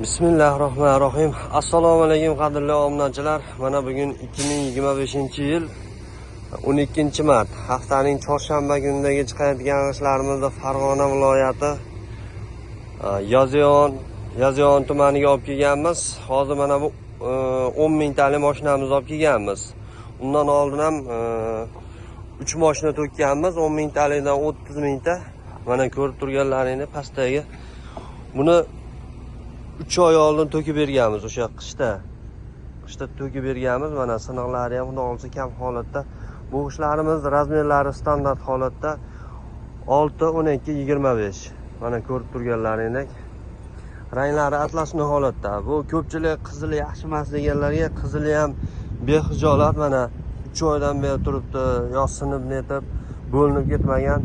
Bismillahirrohmanirrohim. Assalomu alaykum qadrli obunachilar. Mana bugun 2025-yil 12-mart, haftaning chorshanba kunidagi chiqayotgan ishlarimizda Farg'ona viloyati Yozyovon tumaniga olib kelganmiz. Hozir mana bu 10 mingtalik mashinamizni olib kelganmiz. Undan oldin ham 3 mashina to'kkanmiz. 10 mingtalikdan 30 mingta. Mana ko'rib turganlaringiz pastdagi. Buni 3 oy oldin to'kib berganmiz, o'sha qishda to'kib berganmiz. Mana sinoqlari ham xudo olsa kam holatda. Bu ishlarimiz razmerlari standart holatda 6, 12, 25. Mana ko'rib turganlaringizdek. Ranglari atlasni holatda. Bu ko'pchilik qizili yaxshi emas deganlarga qizili ham behijolat mana 3 oydan beri turibdi, yo sinib netib, bo'linib ketmagan.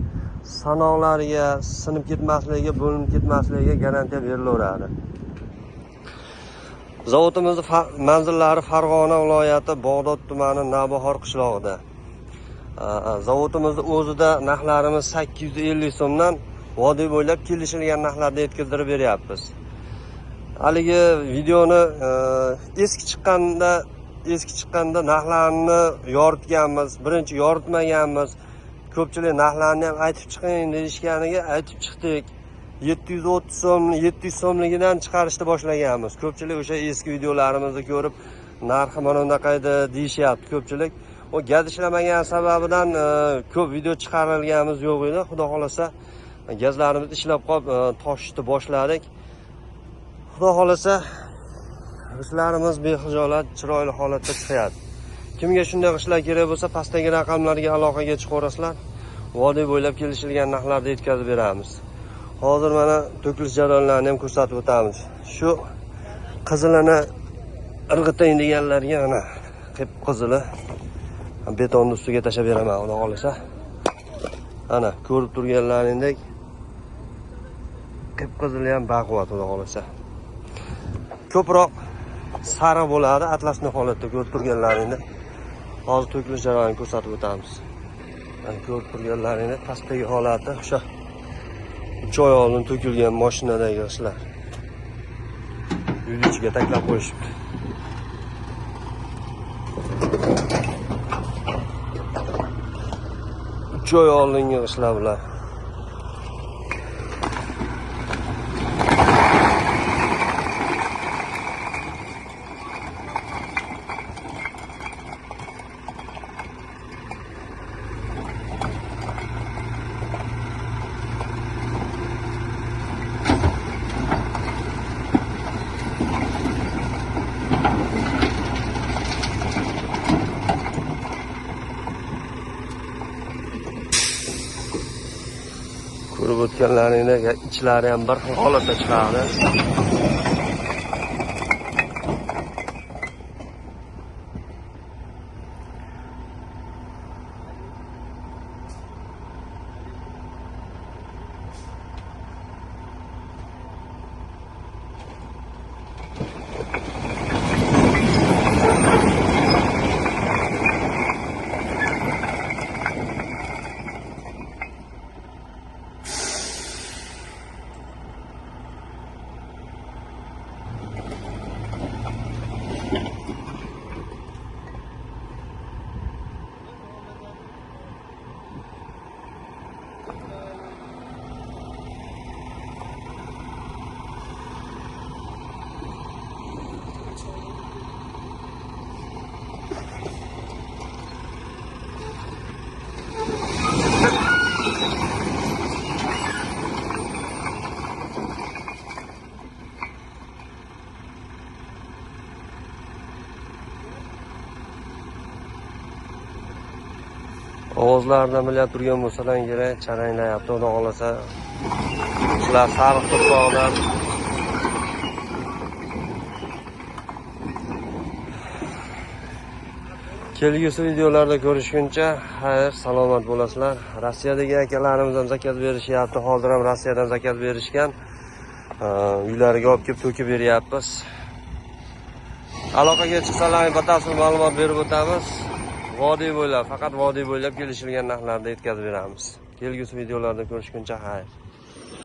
Sanoqlariga sinib ketmasligiga, bo'linib ketmasligiga garantiya berilaveradi. Zavodimiz manzillari Farg'ona viloyati Bog'dod tumani Navbahor qishlog'ida. Zavodimizning o'zida narxlarimiz 850 so'mdan vodiy bo'ylab kelishilgan narxlarda yetkazib beryapmiz. Haligi videoni eski chiqqanda narxlarni yoritganmiz, birinchi yoritmaganmiz. Ko'pchilik narxlarni ham aytib chiqing deyishganiga aytib chiqdik. 730 so'm, 700 so'mligidan chiqarishni boshlaganmiz. Ko'pchilik o'sha eski videolarimizni ko'rib, narxi mana bunaqa edi deyishyapti ko'pchilik. O gaz ishlamagan sababidan ko'p video chiqarilganimiz yo'q edi. Xudo xolasa gazlarimiz ishlab qolib, toshishni boshladik. Xudo xolasa ishlarimiz behijolat, chiroyli holatda chiqyapti. Kimga shunday ishlar kerak bo'lsa, pastdagi raqamlarga aloqaga chiqaverasizlar. Vodiy bo'ylab kelishilgan narxlarda yetkazib beramiz. Hozir mana to'kilish jarayonlarini ham ko'rsatib o'tamiz. Shu qizilini irg'itang deganlarga mana qip qizili betonni ustiga tashlab beraman, xudo xolasa. Ana ko'rib turganlaringdek qip qizili ham baquvvat, xudo xolasa. Ko'proq sariq bo'ladi, atlasni holatda ko'rib turganlaringda. Hozir to'kilish jarayonini ko'rsatib o'tamiz. Mana ko'rib turganlaringda pastdagi holati o'sha 3 oy oldin to'kilgan mashinadagi ishlar. Yo'l ichiga taklab qo'yishibdi. Uch oy oldingi ishlar bilan. Ko'rib o'tganlaringda ichlari ham bir xil holatda chiqadi. Ovozlardan bilib turgan bo'lsalar kerak, charanglayapti, xudo xolasa. Sizlar sariq to'ploqdan kelgusi videolarda ko'rishguncha xayr, salomat bo'lasizlar. Rossiyadagi akalarimiz ham zakaz berishyapti. Hozir ham Rossiyadan zakaz berishgan. Uylariga olib kelib to'kib beryapmiz. Aloqaga chiqsalar batafsil ma'lumot berib o'tamiz. Vodiy bo'ylab, faqat vodiy bo'ylab kelishilgan narxlarda yetkazib beramiz. Kelgusi videolarda ko'rishguncha xayr.